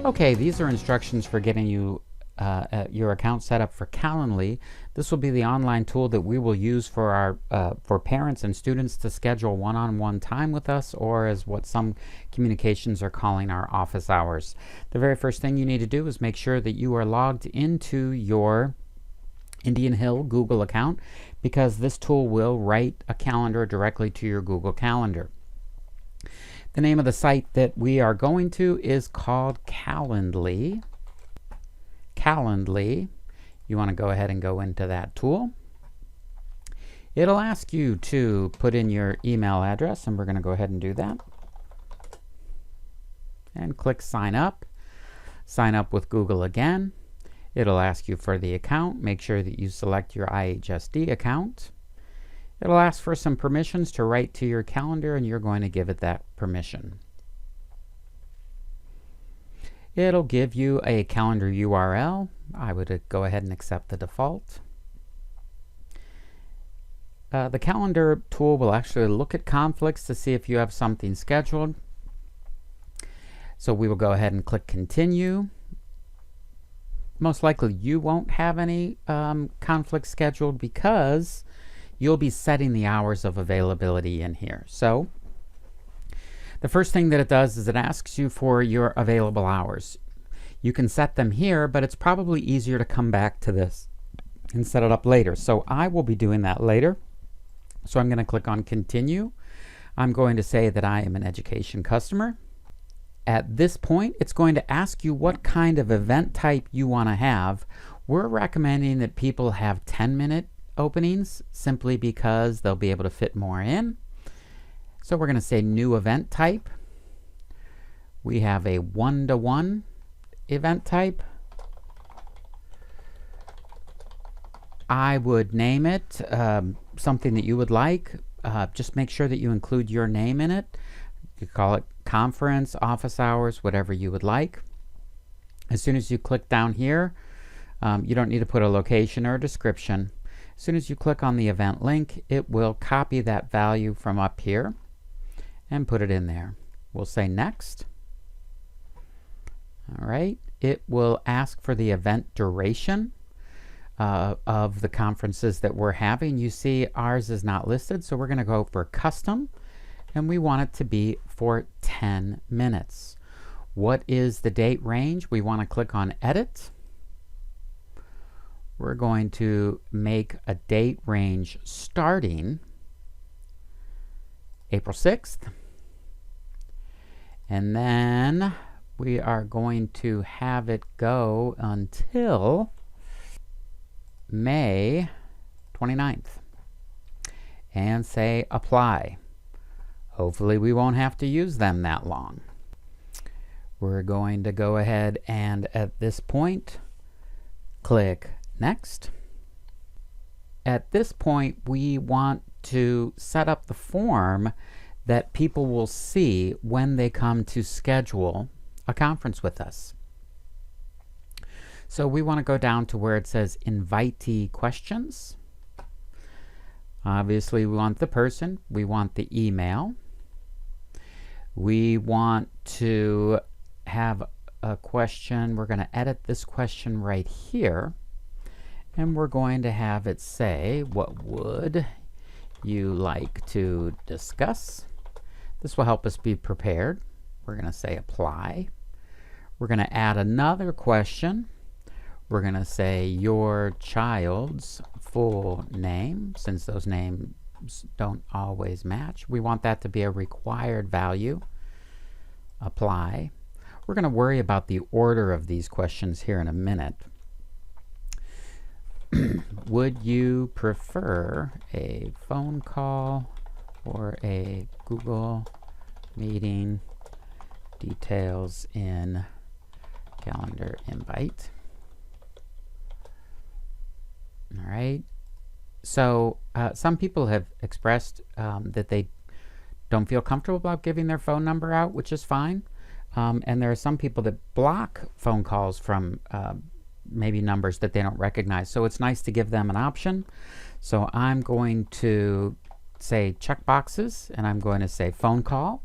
Okay, these are instructions for getting you your account set up for Calendly. This will be the online tool that we will use for our for parents and students to schedule one-on-one time with us, or as what some communications are calling our office hours. The very first thing you need to do is make sure that you are logged into your Indian Hill Google account, because this tool will write a calendar directly to your Google Calendar. The name of the site that we are going to is called Calendly. Calendly. You want to go ahead and go into that tool. It'll ask you to put in your email address, and we're going to go ahead and do that. And click sign up. Sign up with Google again. It'll ask you for the account. Make sure that you select your IHEVSD account. It'll ask for some permissions to write to your calendar, and you're going to give it that permission. It'll give you a calendar URL. I would go ahead and accept the default. The calendar tool will actually look at conflicts to see if you have something scheduled. So we will go ahead and click continue. Most likely you won't have any conflicts scheduled, because you'll be setting the hours of availability in here. So the first thing that it does is it asks you for your available hours. You can set them here, but it's probably easier to come back to this and set it up later. So I will be doing that later. So I'm going to click on continue. I'm going to say that I am an education customer. At this point, it's going to ask you what kind of event type you want to have. We're recommending that people have 10-minute openings, simply because they'll be able to fit more in. So we're going to say new event type. We have a 1-to-1 event type. I would name it something that you would like. Just make sure that you include your name in it. You call it conference, office hours, whatever you would like. As soon as you click down here, you don't need to put a location or a description. As soon as you click on the event link, it will copy that value from up here and put it in there. We'll say next. All right. It will ask for the event duration of the conferences that we're having. You see ours is not listed, so we're going to go for custom, and we want it to be for 10 minutes. What is the date range? We want to click on edit. We're going to make a date range starting April 6th. And then we are going to have it go until May 29th. And say apply. Hopefully we won't have to use them that long. We're going to go ahead and at this point click next. At this point, we want to set up the form that people will see when they come to schedule a conference with us. So we want to go down to where it says invitee questions. Obviously, we want the person, we want the email, we want to have a question. We're going to edit this question right here. And we're going to have it say, what would you like to discuss? This will help us be prepared. We're going to say apply. We're going to add another question. We're going to say your child's full name, since those names don't always match. We want that to be a required value. Apply. We're going to worry about the order of these questions here in a minute. Would you prefer a phone call or a Google meeting? Details in calendar invite. All right. So some people have expressed that they don't feel comfortable about giving their phone number out, which is fine. And there are some people that block phone calls from maybe numbers that they don't recognize. So it's nice to give them an option. So I'm going to say checkboxes, and I'm going to say phone call,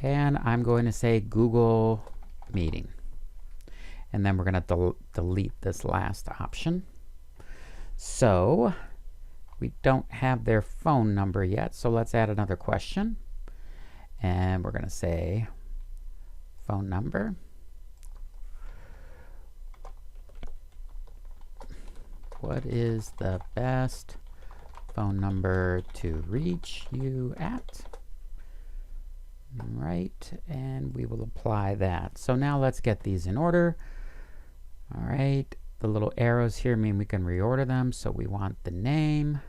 and I'm going to say Google Meeting. And then we're going to delete this last option. So we don't have their phone number yet, so let's add another question. And we're going to say phone number. What is the best phone number to reach you at? Right, and we will apply that. So now let's get these in order. All right, the little arrows here mean we can reorder them. So we want the name,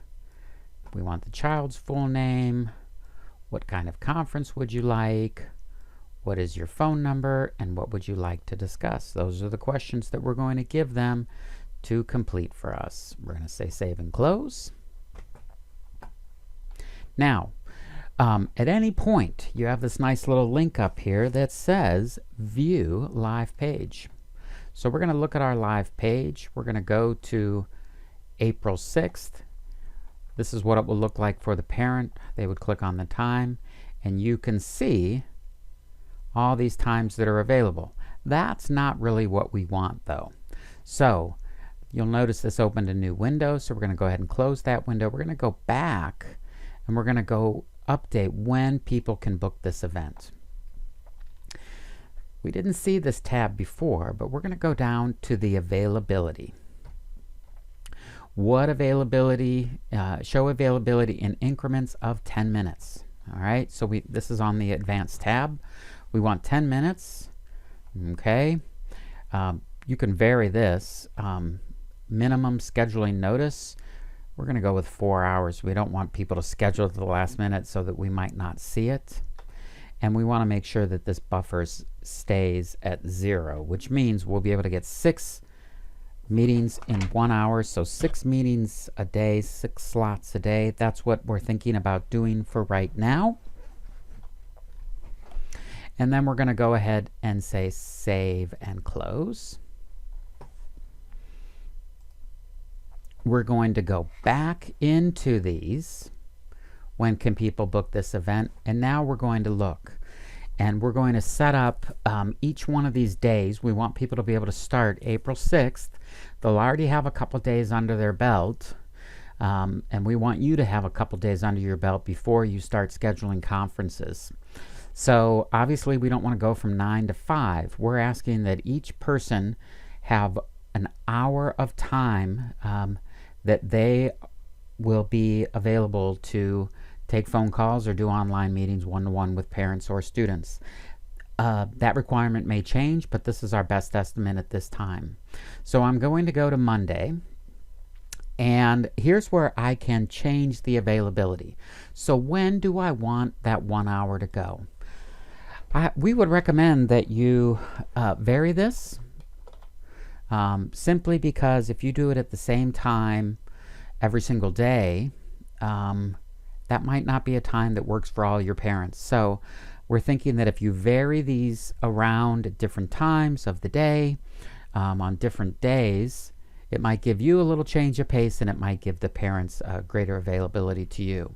we want the child's full name, what kind of conference would you like, what is your phone number, and what would you like to discuss? Those are the questions that we're going to give them to complete for us. We're going to say save and close. Now, at any point, you have this nice little link up here that says View Live Page. So we're going to look at our live page. We're going to go to April 6th. This is what it will look like for the parent. They would click on the time, and you can see all these times that are available. That's not really what we want, though. So you'll notice this opened a new window, so we're going to go ahead and close that window. We're going to go back, and we're going to go update when people can book this event. We didn't see this tab before, but we're going to go down to the availability. What availability, show availability in increments of 10 minutes. All right, so this is on the advanced tab. We want 10 minutes. Okay, you can vary this. Minimum scheduling notice, we're going to go with 4 hours. We don't want people to schedule at the last minute so that we might not see it. And we want to make sure that this buffer stays at 0, which means we'll be able to get 6 meetings in 1 hour. So 6 meetings a day, 6 slots a day. That's what we're thinking about doing for right now. And then we're going to go ahead and say save and close. We're going to go back into these. When can people book this event? And now we're going to look, and we're going to set up each one of these days. We want people to be able to start April 6th. They'll already have a couple days under their belt, and we want you to have a couple days under your belt before you start scheduling conferences. So obviously we don't want to go from 9 to 5. We're asking that each person have an hour of time that they will be available to take phone calls or do online meetings one-to-one with parents or students. That requirement may change, but this is our best estimate at this time. So I'm going to go to Monday, and here's where I can change the availability. So when do I want that 1 hour to go? We would recommend that you vary this, simply because if you do it at the same time every single day, that might not be a time that works for all your parents. So we're thinking that if you vary these around at different times of the day, on different days, it might give you a little change of pace, and it might give the parents greater availability to you.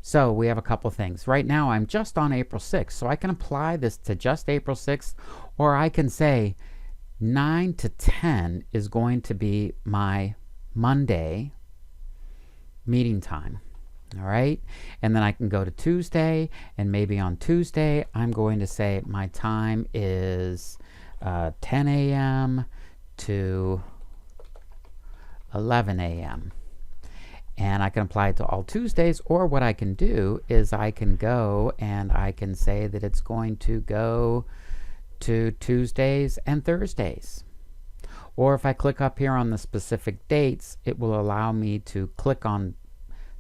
So we have a couple things. Right now I'm just on April 6th, so I can apply this to just April 6th, or I can say 9 to 10 is going to be my Monday meeting time. All right, and then I can go to Tuesday, and maybe on Tuesday I'm going to say my time is 10 a.m. to 11 a.m. and I can apply it to all Tuesdays. Or what I can do is I can go and I can say that it's going to go to Tuesdays and Thursdays. Or if I click up here on the specific dates, it will allow me to click on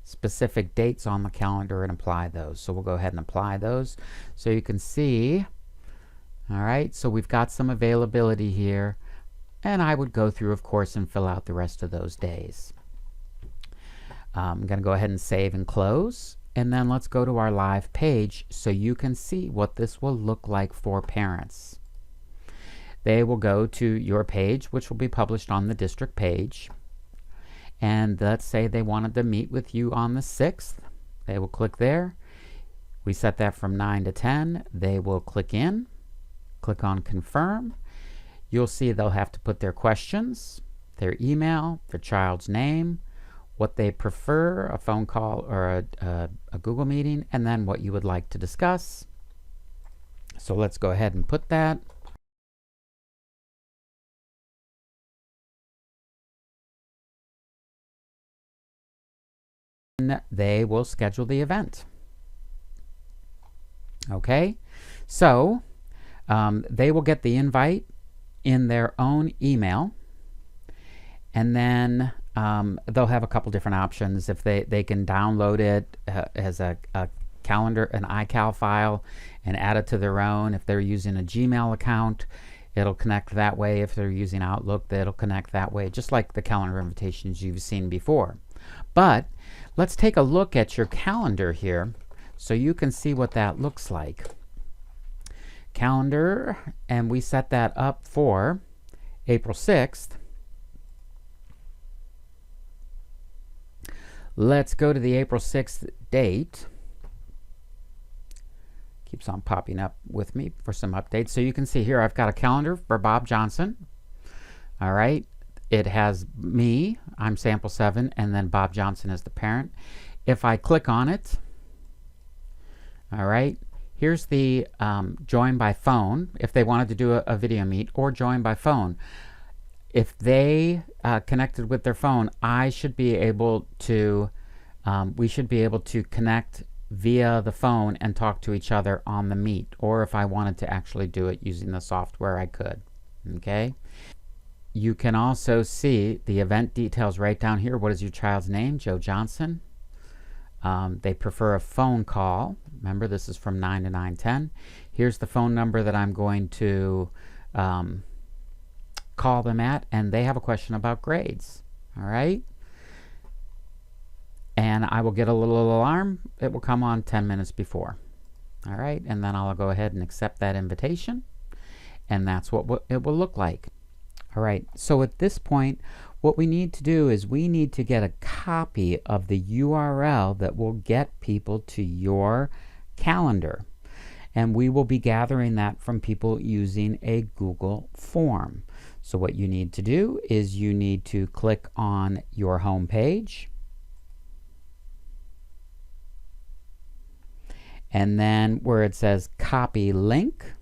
specific dates on the calendar and apply those. So we'll go ahead and apply those so you can see. All right, so we've got some availability here, and I would go through, of course, and fill out the rest of those days. I'm going to go ahead and save and close, and then let's go to our live page so you can see what this will look like for parents. they will go to your page, which will be published on the district page. And let's say they wanted to meet with you on the 6th. They will click there. We set that from 9 to 10. They will click in, click on confirm. You'll see they'll have to put their questions, their email, their child's name, what they prefer, a phone call or a Google meeting, and then what you would like to discuss. So let's go ahead and put that. And they will schedule the event. Okay, so they will get the invite in their own email, and then they'll have a couple different options. If they can download it as a calendar, an iCal file, and add it to their own. If they're using a Gmail account, it'll connect that way. If they're using Outlook, it'll connect that way, just like the calendar invitations you've seen before. But let's take a look at your calendar here so you can see what that looks like. Calendar, and we set that up for April 6th. Let's go to the April 6th date. Keeps on popping up with me for some updates. So you can see here I've got a calendar for Bob Johnson. All right. It has me, I'm sample 7, and then Bob Johnson as the parent. If I click on it, all right, here's the join by phone if they wanted to do a video meet, or join by phone. If they connected with their phone, I should be able to, we should be able to connect via the phone and talk to each other on the meet, or if I wanted to actually do it using the software, I could. Okay. You can also see the event details right down here. What is your child's name? Joe Johnson. They prefer a phone call. Remember, this is from 9 to 9:10. Here's the phone number that I'm going to call them at, and they have a question about grades. All right. And I will get a little alarm. It will come on 10 minutes before. All right. And then I'll go ahead and accept that invitation. And that's what it will look like. All right. So at this point, what we need to do is we need to get a copy of the URL that will get people to your calendar. And we will be gathering that from people using a Google form. So what you need to do is you need to click on your home page. And then where it says copy link,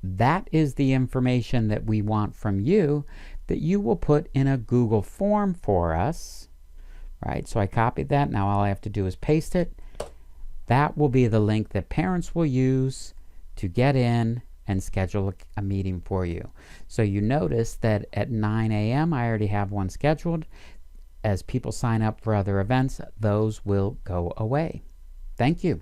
that is the information that we want from you that you will put in a Google form for us. Right, so I copied that. Now all I have to do is paste it. That will be the link that parents will use to get in and schedule a meeting for you. So you notice that at 9 a.m. I already have one scheduled. As people sign up for other events, those will go away. Thank you.